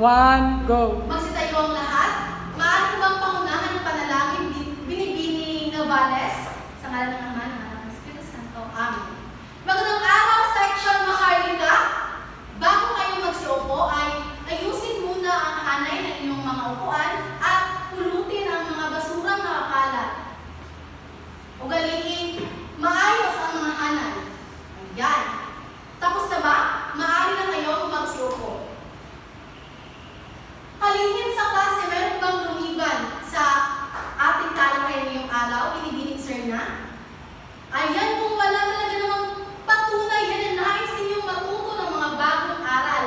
1, go! Magsitayo ang lahat. Maaari bang pangunahan ng panalangin Binibining Novales? Sa ngalan ng Ama, ng Anak, ng Espiritu Santo. Amen. Magandang araw, Section Maharlika. Bago kayo magsiupo ay ayusin muna ang hanay ng inyong mga upuan at pulutin ang mga basurang nakakalat. Ugaliin maayos ang mga hanay. Ayan. Tapos na ba? Maaari na kayong magsiupo. Kalihim sa klase, meron bang lumiban sa ating talakayan ngayong araw? Binibining sir na? Ayan, kung wala talaga namang patunay, yan ang nais ninyong matuto ng mga bagong aral.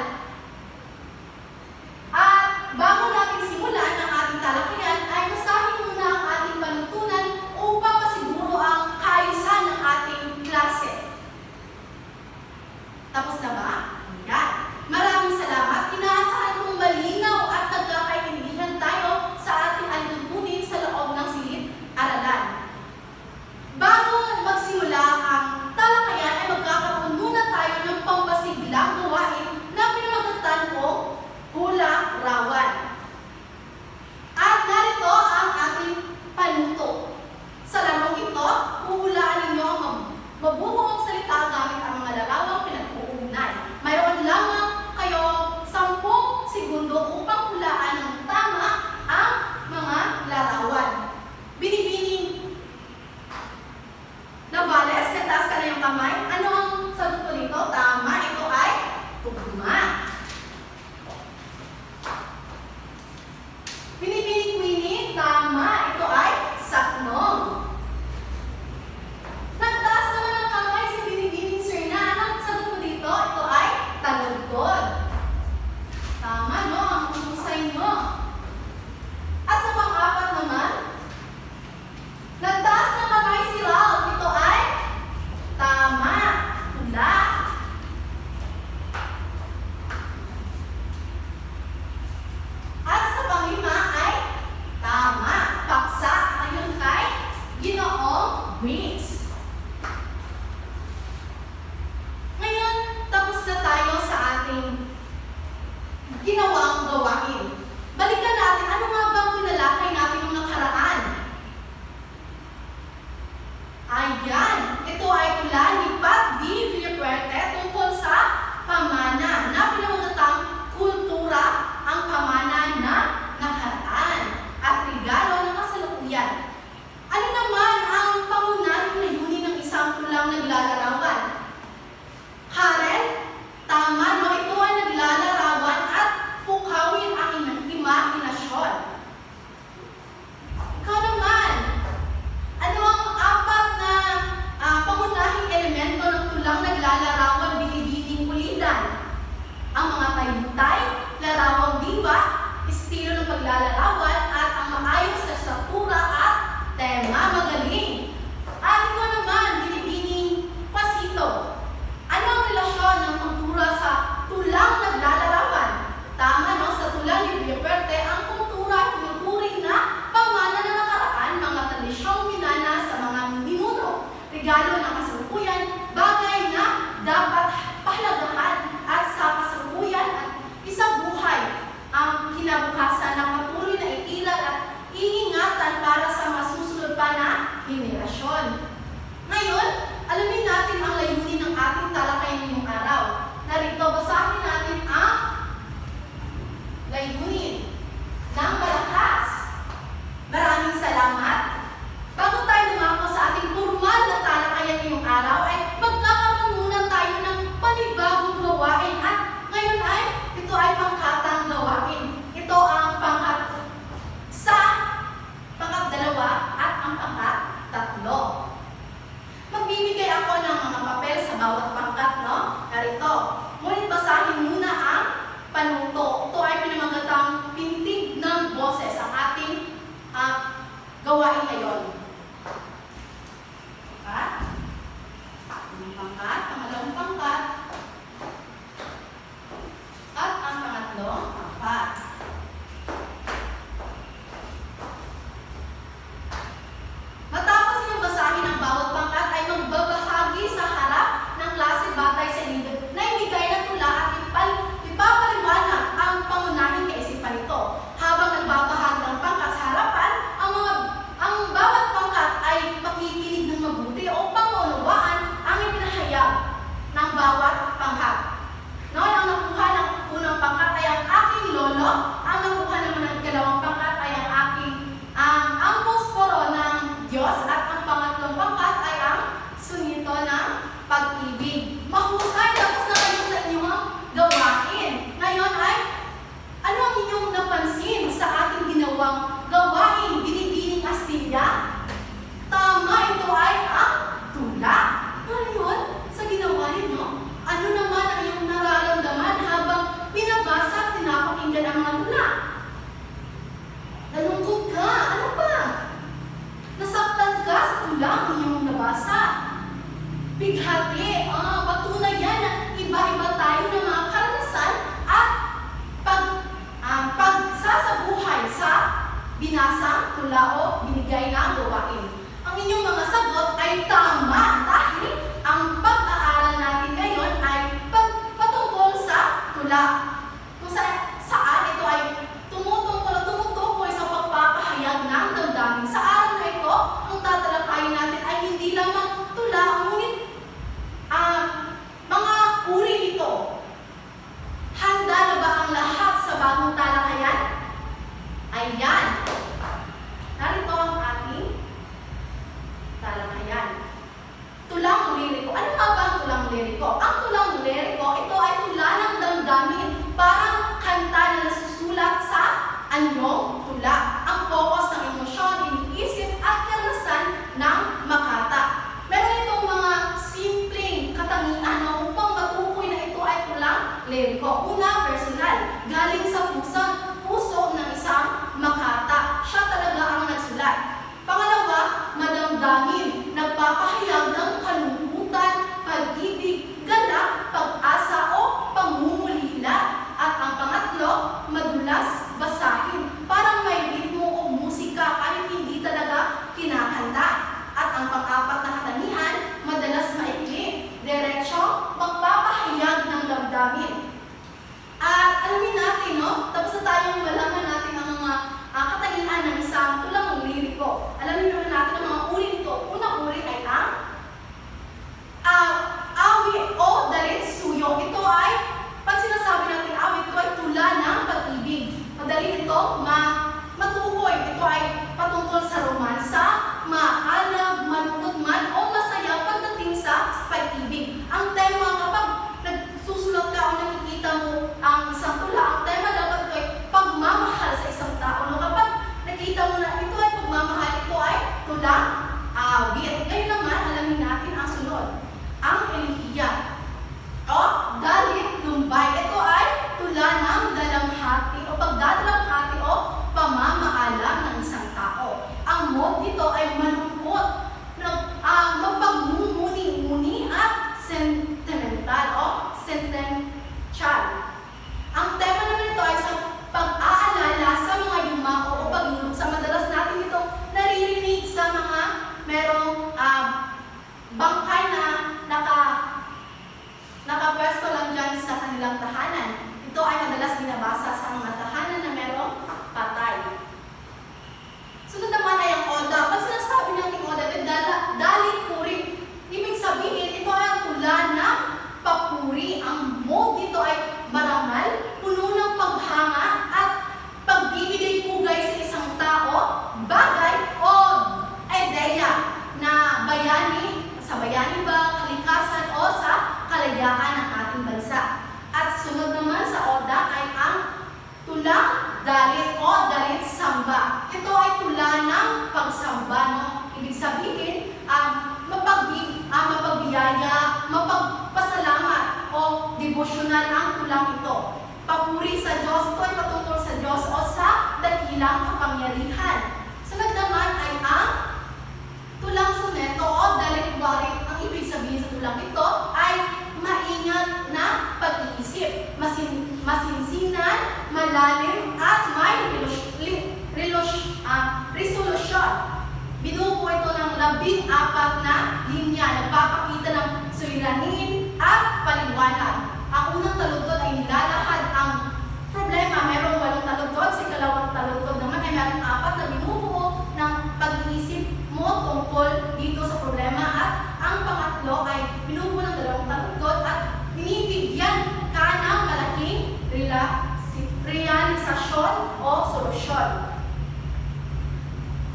At bago natin simulan ang ating talakayan, ay basahin muna ang ating panuntunan upang masiguro ang kaayusan ng ating klase. Tapos na ba? Ayan. Maraming salamat. Inaasahan kong malinaw at nagkakaintindihan tayo sa ating alituntunin sa loob ng silid-aralan. Bago magsimula ang talakayan ay magkakaroon muna tayo ng pambasiglang gawain na pinamagatan ko, hula-rawan. At narito ang ating panuto. Sa larong ito, huhulaan ninyo ang mabubuong salita gamit ang mga larawang pinag-uugnay. Mayroon lamang kayo 10 segundo upang hulaan ng tama ang mga larawan. Binibining Novales, kataas ka na yung kamay. Ano ang sagot ko nito? Tama, ito ay tugma. Binibining Queenie, tama, ito ay saknong. Nagtaas naman ang kamay si Binibining Sir na. Anong sagot ko dito? Ito ay taludtod. Tama, no? Ang husay nyo. At sa pang-apat naman, nagtaas ng kamay si Ralph. Ito ay tama, hula. At sa pang-lima ay tama, paksa. Ayon kay Ginoong Grace. Ngayon, tapos na tayo sa ating ginawang gawain. Balikan natin, ano nga bang pinalakay natin nung nakaraan? Ayan, ito ay tula ni Pat V. Villapuerte tungkol sa pamana na pinamagatang kultura ang pamana na nakaraan at regalo ng kasalukuyan. Ano naman ang pangunahing layunin ng isang tulang naglalarawan? Karen, tama, no? Ito ay naglalarawan at pukawin ang imahinasyon. Ikaw naman, ano ang apat na pangunahing elemento ng tulang naglalarawan binibining ulidan? Ang mga tayutay, larawang diwa, estilo ng paglalarawan at ang maayos na struktura at tema. Magaling. At ikaw naman, binibining pasito. Ano ang relasyon ng kultura sa tulang naglalarawan? Tama, no? Sa tula ni Villapuerte, ang kultura ay tinuturing na pamana na nakaraan, mga tradisyong minana sa mga ninuno, regalo ng kasalukuyan, bagay na dapat pahalagahan at sa kasalukuyan at isang buhay ang kinabukasan na patuloy na iiral at iingatan para sa masusunod pa na henerasyon. Ngayon, alamin natin ang layunin ng ating talakayan ngayong araw. Narito, basahin natin ang layunin ng malakas. Maraming salamat. Bago tayo lumako sa ating formal na talakayan ngayong araw, ay magkakaroon muna tayo ng panibagong gawain. At ngayon ay, ito ay pangkatang gawain. Ito ang pangkat-2 at ang pangkat-3. Magbibigay ako ng mga papel sa bawat pangkat, no? Narito. Ngunit basahin muna ang panuto. Ito ay pinamagatang pintig ng boses ang ating gawain ngayon. Pangkat, pangalawang pangkat, at ang pangatlong pangkat. Matapos niyong basahin ang bawat pangkat ay magbabahagi sa harap ng klase batay sa na ibigay na tula at ipapaliwanag ang pangunahing binasa, tula o binigay na gawain. Ang inyong mga sagot ay tama dahil ang pag-aaral natin ngayon ay patungkol sa tula. Kung saan ito ay tumutukoy sa pagpapahayag ng damdamin. Sa araw na ito, ang tatalakayin natin ay hindi lamang tula, ngunit mga uri nito. Handa na ba ang lahat sa bagong talakayan? Ayan. Narito ang ating talakayan. Tulang liriko. Ano nga ba ang tulang liriko? Ang tulang liriko, ito ay tula ng damdamin. Parang kanta na nasusulat sa anyong tula. Ang focus ng emosyon, iniisip at karanasan ng makata. Meron itong mga simpleng katangian upang matukoy na ito ay tulang liriko. Una, personal. Galing sa puso ng isang makata. Siya talaga ang nagsulat. Pangalawa, madamdamin. Nagpapahayag ng kalungkutan, pag-ibig, galak, pag-asa o pangungulila. At ang pangatlo, madulas basahin. Parang may ritmo o musika kahit hindi talaga kinakanta. At ang pang-apat na katangian, madalas maikli, diretsyo, magpapahayag ng damdamin. At alamin natin, tapos na tayong malaman natin ang mga katangian ng isang tulang liriko. Alamin naman natin ang mga uri nito. Unang uri ay ang awit o dalit suyo. Ito ay, pag sinasabi natin awit, ito ay tula ng pag-ibig. Madali ito matukoy. Ito ay patungkol sa romansa, maalam, malungkot man o masaya pagdating sa pag-ibig. Ang tema kapag nagsusulat ka o nakikita mo ang isang tula, ang tema dapat ito ay pagmamahal sa isang tao. Kapag nakita mo na ito ay pagmamahal, ito ay tulang awit. Ngayon naman, alamin natin ang sunod. Ang elihiya o dalit lumbay. Ito ay tula ng dalamhati o pagdadalamhati o pamamaalam ng isang tao. Ang mood dito ay malungkot, mapagmumuni-muni at sentimental o sentential. Ang tema naman ito ay sa pag-aalala sa mga yumao o pagluluksa. Madalas natin ito naririnig sa mga merong bangkay na nakapwesto lang dyan sa kanilang tahanan. Ito ay madalas binabasa sa mga tahanan na merong patay. Sunod naman ay ang oda. Pag sinasabi natin oda, dalit puri. Ibig sabihin, ito ay ang tula ng papuri. Ang mode dito ay marangal, puno ng paghanga at pagbibigay pugay sa isang tao, bagay o ideya na bayani, sa bayani ba, kalikasan o sa kalayaan ng ating bansa. At sunod naman sa oda ay ang tulang dalit o dalit samba. Ito ay tula ng pagsamba. Ibig sabihin, mapagbiyaya, mapagpasalamat o devosyonal ang tulang ito. Papuri sa Diyos, ito ay patungkol sa Diyos o sa dakilang kapangyarihan. Sunod naman ay ang tulang soneto o dalit warit. Ang ibig sabihin sa tulang ito ay maingat na pag-iisip, masinsinan, malalim at may resolusyon. Binubuo ito ng 14 na linya, nagpapakita ng suliranin at paliwanag. Ang unang taludtod ay nilalahad ang problema. Merong 8 taludtod, sa ikalawang taludtod naman ay merong 4 na binubuo ng pag-iisip mo tungkol dito sa problema. At ang pangatlo ay binubuo ng 2 taludtod at binibigyan ka ng malaking realisasyon o solusyon.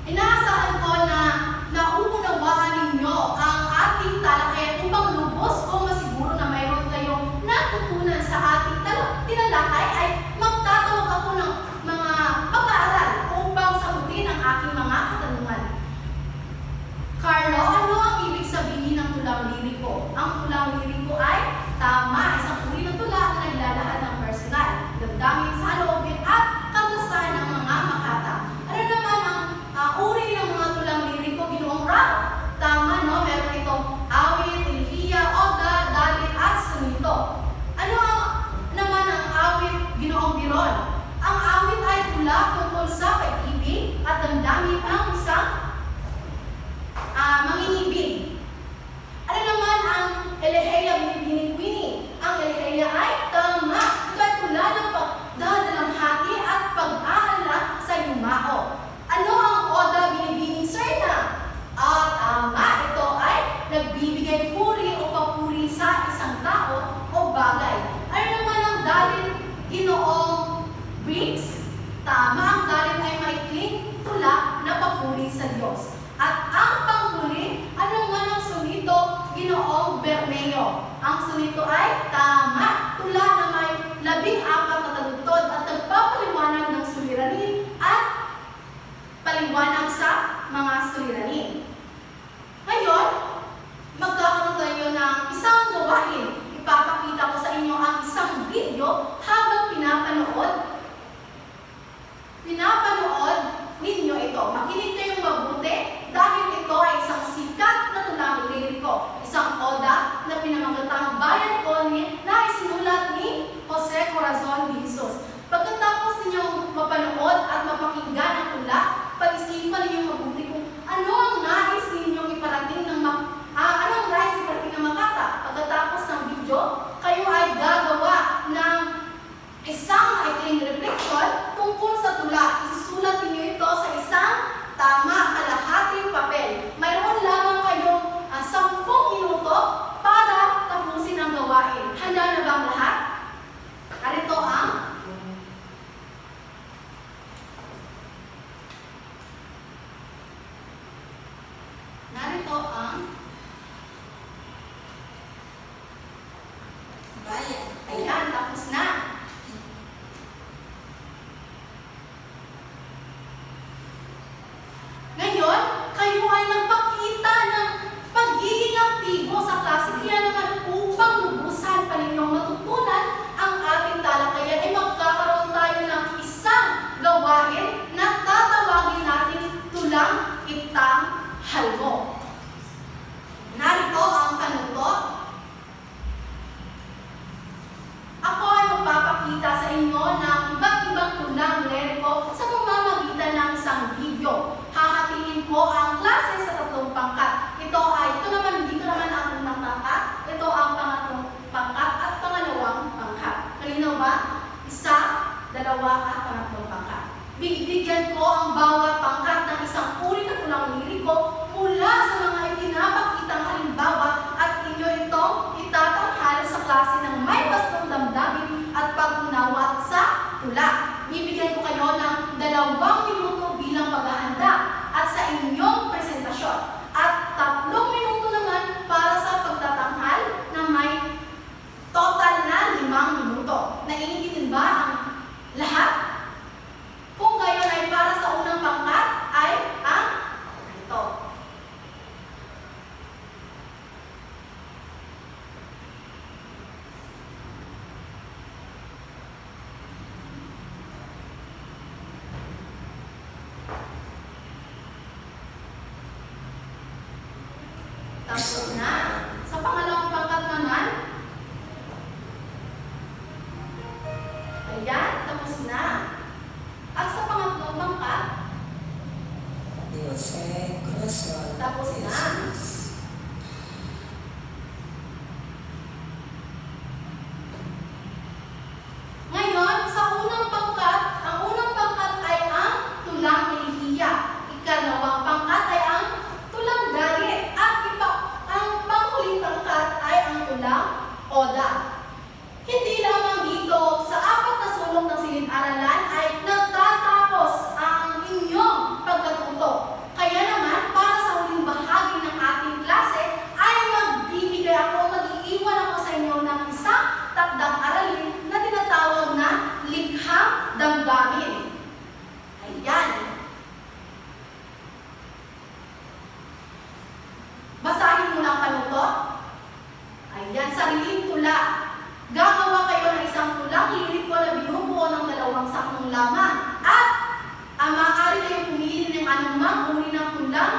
Inaasahan ko na nauunawaan ninyo ang ating talakayan upang lubos o masiguro na mayroon kayong natutunan sa ating tinalakay ay magtatawag ako ng mga pag-aaral upang sagutin ang aking mga katanungan. Carlo, ano ang ibig sabihin ng tulang liriko? Ang tulang liriko ay tama, isang uri ng tula na naglalahad ng personal, damdamin, saloobin at kamustahan ng mga makata. Ano naman ang uri ng mga tulang liriko? Binuong rap. Tama, no? Meron itong awit, elihiya, oda, lyrics. Tama, ang galit ay maikling tula na papuri sa Diyos. At ang panghuli, anuman ang sunito, Ginoong Bermeo. Ang sunito ay tama, tula na may 14 na taludtod at nagpapaliwanag ng suliranin at paliwanag sa mga suliranin. Ngayon, magkakaroon tayo ng isang gawain. Ipapakita ko sa inyo ang isang video habang pinapanood ninyo ito. Makinig kayong mabuti dahil ito ay isang sikat na tulang liriko. Isang oda na pinamagatang Bayan Ko na isinulat ni Jose Corazon de Jesus. Pagkatapos ninyong mapanood at mapakinggan ang tula, pag-isipan ninyong mabuti kung ano ang nais ninyong iparating ng Makata. Pagkatapos ng video, kayo ay gagawa ng isang maikling reflection tungkol sa tula. Isusulat ninyo ito sa isang tama kalahating papel. Mayroon lamang kayong 10 minuto para tapusin ang gawain. Handa na ba ang lahat? Narito ang Bayan. ayan, tapos na. Ngayon, kayo ay nagpakita ng pagiging aktibo sa klase. Kaya naman upang lubusan pa ninyong matutunan ang ating talakayan, ay magkakaroon tayo ng isang gawain na tatawagin natin tulang itang halmo. Narito ang kanutot. Ako ay magpapakita sa inyo ng iba't ibang tulang liriko sa pamamagitan ng isang video. Hahatiin ko ang klase sa 3 pangkat. Ito naman ang unang pangkat, ito ang pangatlong pangkat at pangalawang pangkat. Malinaw ba? 1, 2 at pangatlong pangkat. Bibigyan ko ang bawat pangkat ng isang uri ng tulang liriko mula sa mga ipinapakitang halimbawa at inyo itong itatanghal sa klase ng may bastong damdamin at pag-unawa sa tula. Bibigyan ko kayo ng 2 minuto bilang paghahanda at sa inyong presentasyon at 3 minuto naman para sa pagtatanghal na may total na 5 minuto. Naiintindihan ba ang lahat? Kung gayon ay para sa unang pangkat ay ang ito. Tapos na. Sa pangalawang pangkat naman, ayan, tapos na. At sa pangatlong pangkat, Jose Corazon. tapos na. Ngayon, sa unang pangkat, ang unang pangkat ay ang tulang relihiya. Ikalawang pangkat ay ang tulang galit. At ang panghuling pangkat ay ang tulang oda. Hindi lamang dito, sa 4 na sulok ng silid-aralan ay nagtatapos ang inyong pagkatuto. Kaya naman, para sa huling bahagi ng ating klase, ay mag-iiwan ako sa inyo ng isang takdang aralin na tinatawag na likhang damdamin. Ayan. Basahin mo ang panutot. Ayan, sariling tula. Gagawa kayo ng isang tulang liriko na binubuo ng 2 saktong laman. At maaari kayong pumili ng anumang uri ng tulang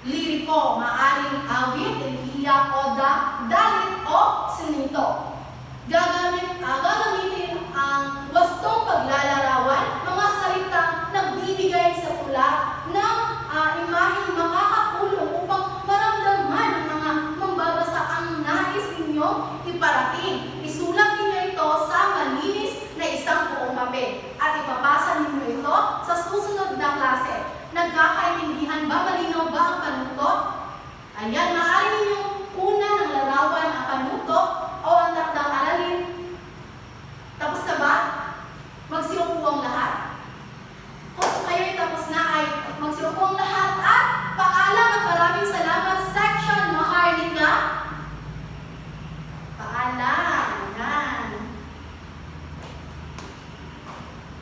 liriko. Maaaring awit, relihiya, oda, dalit o sinito. Gagamitin ang wastong paglalarawan, mga salitang nagbibigay sa tula ng imaheng makakatulong upang maramdaman ng mga mambabasa ang nais ninyo iparating. Isulat ninyo ito sa malinis na isang buong papel at ipapasa ninyo ito sa susunod na klase. Nagkakaintindihan ba? Malinaw ba ang panutot? Ayan,